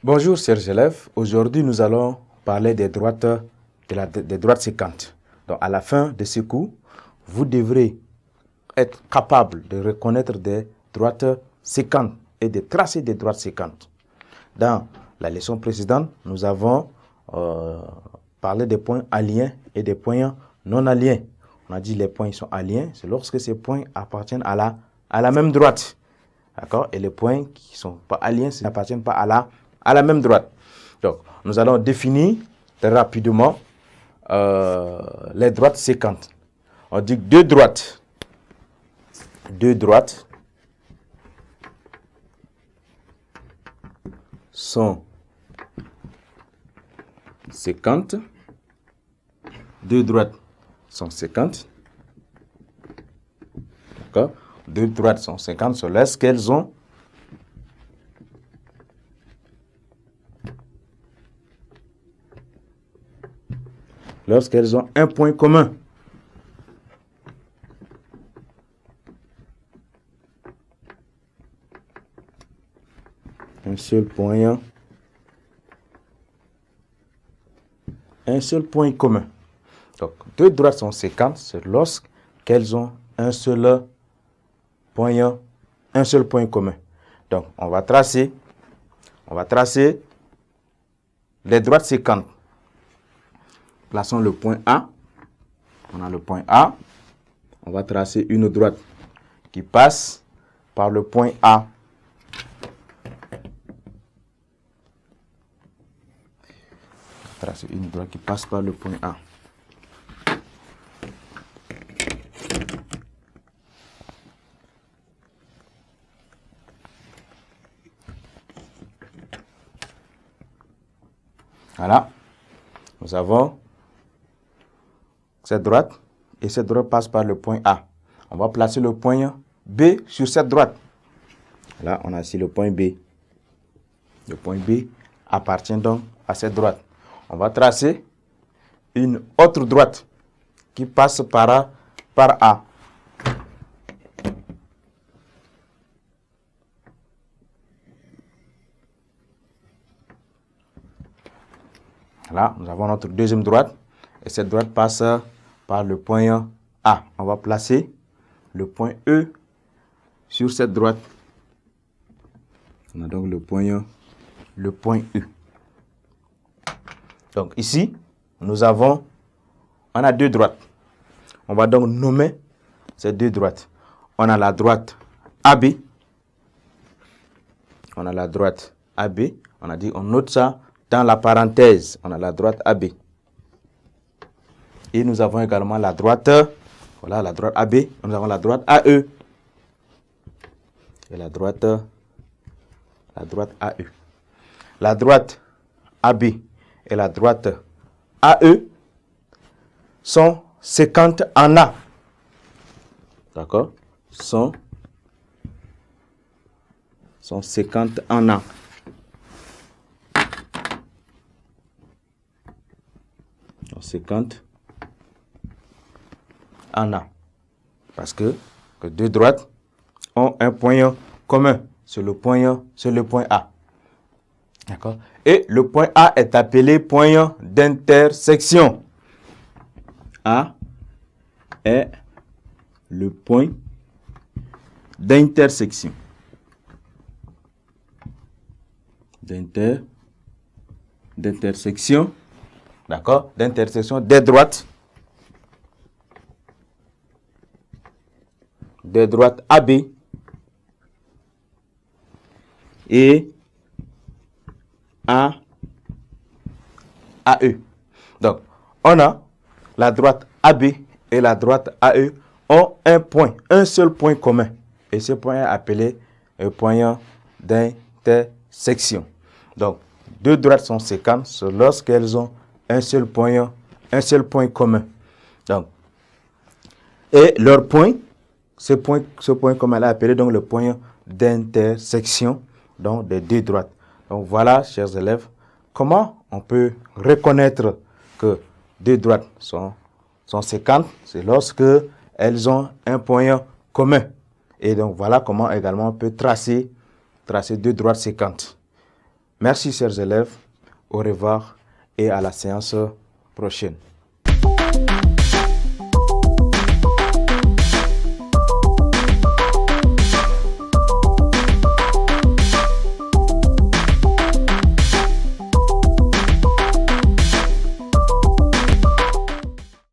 Bonjour chers élèves, aujourd'hui nous allons parler des droites, des droites séquentes. Donc à la fin de ce cours, vous devrez être capable de reconnaître des droites séquentes et de tracer des droites séquentes. Dans la leçon précédente, nous avons parlé des points aliens et des points non aliens. On a dit les points sont aliens, c'est lorsque ces points appartiennent à la même droite. D'accord? Et les points qui ne sont pas aliens, n'appartiennent pas à la même droite. Donc, nous allons définir très rapidement les droites séquentes. On dit que deux droites sont séquentes. Deux droites sont séquentes. D'accord? Deux droites sont séquentes lorsqu'elles ont un point commun. Un seul point commun. Donc, deux droites sont séquentes, c'est lorsqu'elles ont un seul point commun. Donc, on va tracer les droites séquentes. Plaçons le point A. On a le point A. On va tracer une droite qui passe par le point A. Tracer une droite qui passe par le point A. Voilà. Nous avons cette droite et cette droite passe par le point A. On va placer le point B sur cette droite. Là, on a ici le point B. Le point B appartient donc à cette droite. On va tracer une autre droite qui passe par A. Là, nous avons notre deuxième droite. Et cette droite passe par le point A. On va placer le point E sur cette droite. On a donc le point E. Donc ici, on a deux droites. On va donc nommer ces deux droites. On a la droite AB. On a la droite AB. On a dit, on note ça dans la parenthèse. On a la droite AB. Et nous avons également la droite, voilà la droite AB. Nous avons la droite AE. Et la droite AE. La droite AB et la droite AE sont séquentes en A. D'accord? Sont séquentes en A. Séquentes en A. Parce que deux droites ont un point commun. C'est le point A. D'accord? Et le point A est appelé point d'intersection. A est le point d'intersection. D'intersection. D'accord? D'intersection des droites. Des droites AB et AE. Donc, on a la droite AB et la droite AE ont un seul point commun. Et ce point est appelé un point d'intersection. Donc, deux droites sont séquentes lorsqu'elles ont un seul point commun. Donc, et leur point, ce point commun est appelé donc le point d'intersection donc des deux droites. Donc voilà, chers élèves, comment on peut reconnaître que deux droites sont séquentes. C'est lorsque elles ont un point commun. Et donc voilà comment également on peut tracer deux droites séquentes. Merci chers élèves, au revoir et à la séance prochaine.